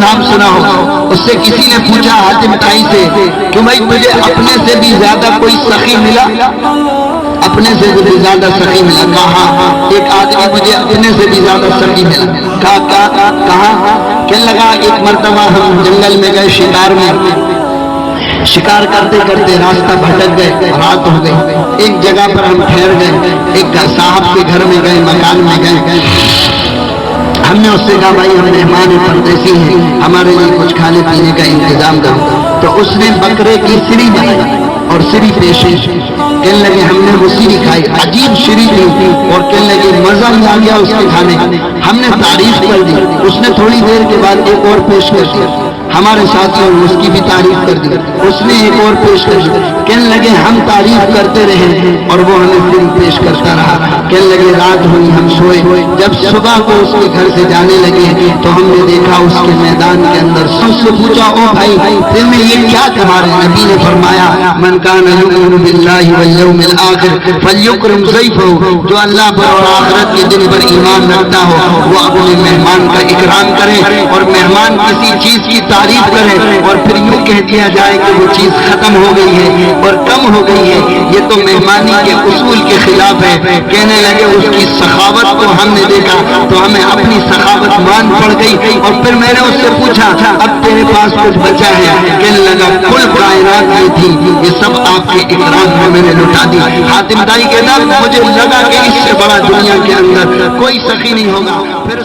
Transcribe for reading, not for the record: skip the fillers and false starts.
نام سنا ہو، اس سے کسی نے پوچھا حاتم طائی سے کہ بھائی تجھے اپنے سے بھی زیادہ کوئی سخی ملا؟ اپنے سے بھی زیادہ سخی ملا؟ کہا ایک آدمی مجھے اپنے سے بھی زیادہ سخی ملا۔ کہا کہنے لگا ایک مرتبہ ہم جنگل میں گئے شکار میں، شکار کرتے کرتے راستہ بھٹک گئے، رات ہو گئی، ایک جگہ پر ہم ٹھہر گئے، ایک صاحب کے گھر میں گئے، مکان میں گئے، ہم نے اس سے کہا بھائی ہم مہمان پردیسی ہیں، ہمارے لیے کچھ کھانے پینے کا انتظام کرو۔ تو اس نے بکرے کی سری بنائی اور سری پیشی، کہنے لگے ہم نے وہ سری کھائی، عجیب سری تھی، اور کہنے لگے مزہ ہی آ گیا اس کے کھانے کا، ہم نے تعریف کر دی۔ اس نے تھوڑی دیر کے بعد ایک اور پیش کر دی، ہمارے ساتھیوں نے اس کی بھی تعریف کر دی، اس نے ایک اور پیش کر دی، کہنے لگے ہم تعریف کرتے رہے اور وہ ہمیں پھر پیش کرتا رہا، کہنے لگے رات ہوئی ہم سوئے، جب صبح کو اس کے گھر سے جانے لگے تو ہم نے دیکھا اس کے میدان کے اندر، سب سے پوچھا او بھائی دل میں یہ کیا؟ تمہارے نبی نے فرمایا من کان یؤمن باللہ والیوم الآخر فلیکرم ضیفہ، جو اللہ پر اور آخرت کے دن پر ایمان رکھتا ہو وہ اپنے مہمان کا اکرام کرے، اور مہمان کسی چیز کی تعریف کرے اور پھر یوں کہہ دیا جائے کہ وہ چیز ختم ہو گئی ہے اور کم ہو گئی ہے، یہ تو مہمانی کے اصول کے خلاف ہے۔ کہنے لگے اس کی سخاوت کو ہم نے دیکھا تو ہمیں اپنی سخاوت مان پڑ گئی، اور پھر میں نے اس سے پوچھا اب تیرے پاس کچھ بچا ہے؟ کہنے لگا کل کائنات یہ تھی، یہ سب آپ کے اکرام میں میں نے لٹا دی۔ حاتم طائی کہتا مجھے لگا کہ اس سے بڑا دنیا کے اندر کوئی سخی نہیں ہوگا۔ پھر